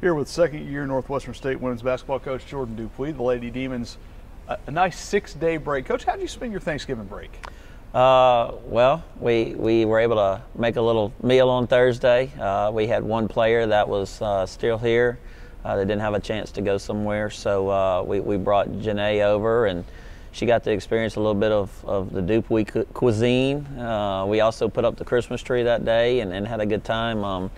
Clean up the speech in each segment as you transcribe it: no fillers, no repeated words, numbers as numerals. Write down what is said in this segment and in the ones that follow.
Here with second-year Northwestern State women's basketball coach Jordan Dupuy, the Lady Demons. A nice 6-day break. Coach, how did you spend your Thanksgiving break? Well, we were able to make a little meal on Thursday. We had one player that was still here that didn't have a chance to go somewhere, so we brought Janae over, and she got to experience a little bit of the Dupuy cuisine. We also put up the Christmas tree that day and had a good time.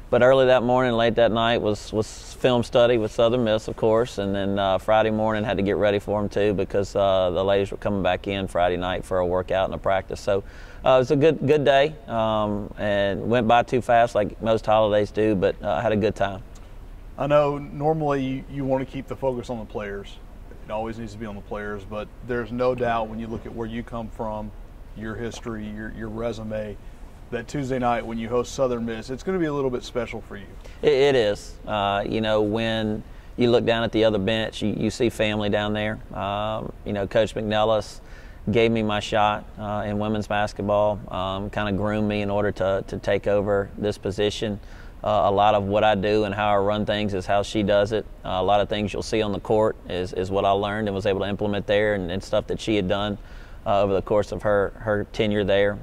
But early that morning, late that night was film study with Southern Miss, of course, and then Friday morning had to get ready for them too because the ladies were coming back in Friday night for a workout and a practice. So it was a good day and went by too fast like most holidays do, but had a good time. I know normally you want to keep the focus on the players. It always needs to be on the players, but there's no doubt when you look at where you come from, your history, your resume, that Tuesday night when you host Southern Miss, it's going to be a little bit special for you. It is. You know, when you look down at the other bench, you see family down there. You know, Coach McNellis gave me my shot in women's basketball, kind of groomed me in order to take over this position. A lot of what I do and how I run things is how she does it. A lot of things you'll see on the court is what I learned and was able to implement there, and stuff that she had done over the course of her tenure there.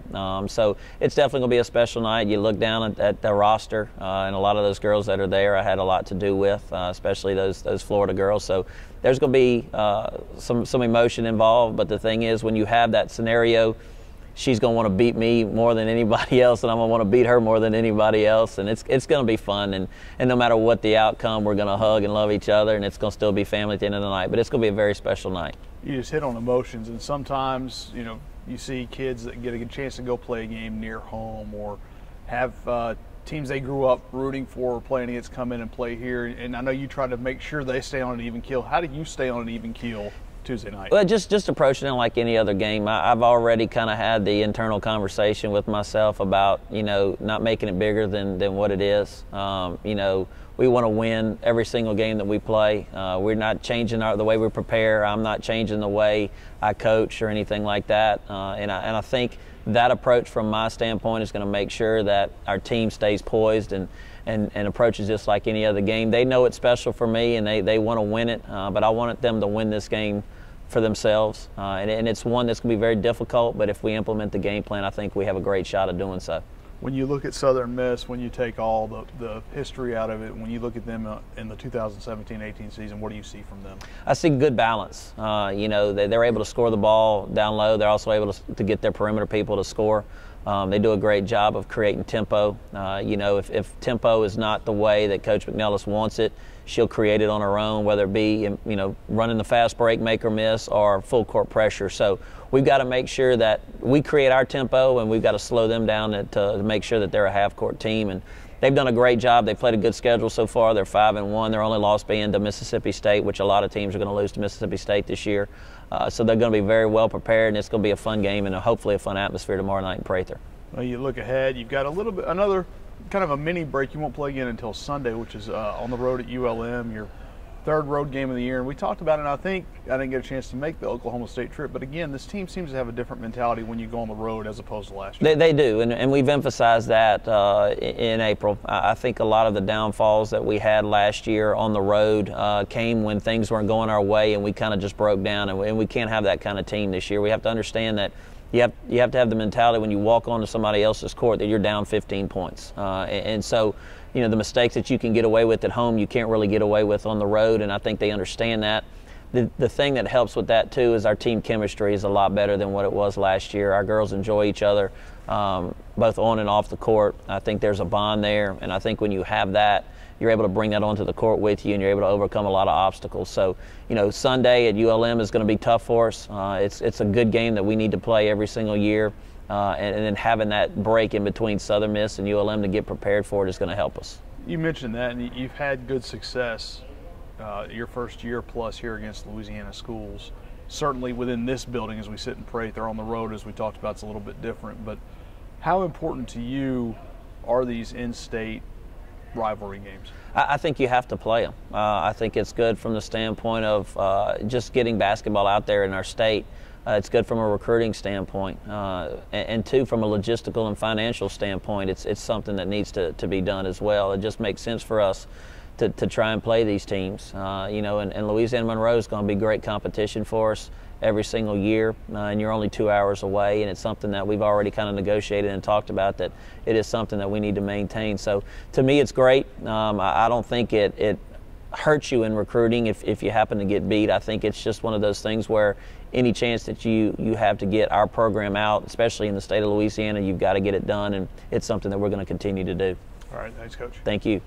So it's definitely going to be a special night. You look down at the roster, and a lot of those girls that are there I had a lot to do with, especially those Florida girls. So there's going to be some emotion involved, but the thing is, when you have that scenario, she's going to want to beat me more than anybody else, and I'm going to want to beat her more than anybody else, and it's going to be fun. And no matter what the outcome, we're going to hug and love each other, and it's going to still be family at the end of the night. But it's going to be a very special night. You just hit on emotions, and sometimes, you know, you see kids that get a good chance to go play a game near home or have teams they grew up rooting for or playing against come in and play here. And I know you try to make sure they stay on an even keel. How do you stay on an even keel Tuesday night? Well, just approaching it like any other game. I've already kind of had the internal conversation with myself about, you know, not making it bigger than what it is. You know, we want to win every single game that we play. We're not changing the way we prepare. I'm not changing the way I coach or anything like that. And I think that approach from my standpoint is going to make sure that our team stays poised and approaches just like any other game. They know it's special for me, and they want to win it, but I want them to win this game for themselves. And it's one that's going to be very difficult, but if we implement the game plan, I think we have a great shot of doing so. When you look at Southern Miss, when you take all the history out of it, when you look at them in the 2017-18 season, what do you see from them? I see good balance. You know, they're able to score the ball down low. They're also able to get their perimeter people to score. They do a great job of creating tempo. You know, if tempo is not the way that Coach McNellis wants it, she'll create it on her own, whether it be, you know, running the fast break, make or miss, or full court pressure. So we've got to make sure that we create our tempo, and we've got to slow them down to make sure that they're a half-court team. And they've done a great job. They've played a good schedule so far. They're 5-1. Their only loss being to Mississippi State, which a lot of teams are going to lose to Mississippi State this year. So they're going to be very well prepared, and it's going to be a fun game and hopefully a fun atmosphere tomorrow night in Prather. Well, you look ahead, you've got another kind of a mini break. You won't play again until Sunday, which is on the road at ULM, your third road game of the year. And we talked about it, and I think I didn't get a chance to make the Oklahoma State trip. But again, this team seems to have a different mentality when you go on the road as opposed to last year. They do, and we've emphasized that in April. I think a lot of the downfalls that we had last year on the road came when things weren't going our way, and we kind of just broke down. And we can't have that kind of team this year. We have to understand that you have to have the mentality when you walk onto somebody else's court that you're down 15 points. And so, you know, the mistakes that you can get away with at home, you can't really get away with on the road, and I think they understand that. The thing that helps with that, too, is our team chemistry is a lot better than what it was last year. Our girls enjoy each other, both on and off the court. I think there's a bond there, and I think when you have that, you're able to bring that onto the court with you, and you're able to overcome a lot of obstacles. So, you know, Sunday at ULM is going to be tough for us. It's a good game that we need to play every single year, and then having that break in between Southern Miss and ULM to get prepared for it is going to help us. You mentioned that, and you've had good success your first year plus here against Louisiana schools. Certainly within this building as we sit and pray, they're on the road, as we talked about, it's a little bit different. But how important to you are these in-state rivalry games? I think you have to play them. I think it's good from the standpoint of just getting basketball out there in our state. It's good from a recruiting standpoint, and two, from a logistical and financial standpoint, it's something that needs to be done as well. It just makes sense for us to try and play these teams. You know, and Louisiana Monroe is going to be great competition for us every single year, and you're only 2 hours away, and it's something that we've already kind of negotiated and talked about, that it is something that we need to maintain. So to me, it's great. I don't think it hurts you in recruiting if you happen to get beat. I think it's just one of those things where any chance that you have to get our program out, especially in the state of Louisiana, you've got to get it done, and it's something that we're going to continue to do. All right, thanks, Coach. Thank you.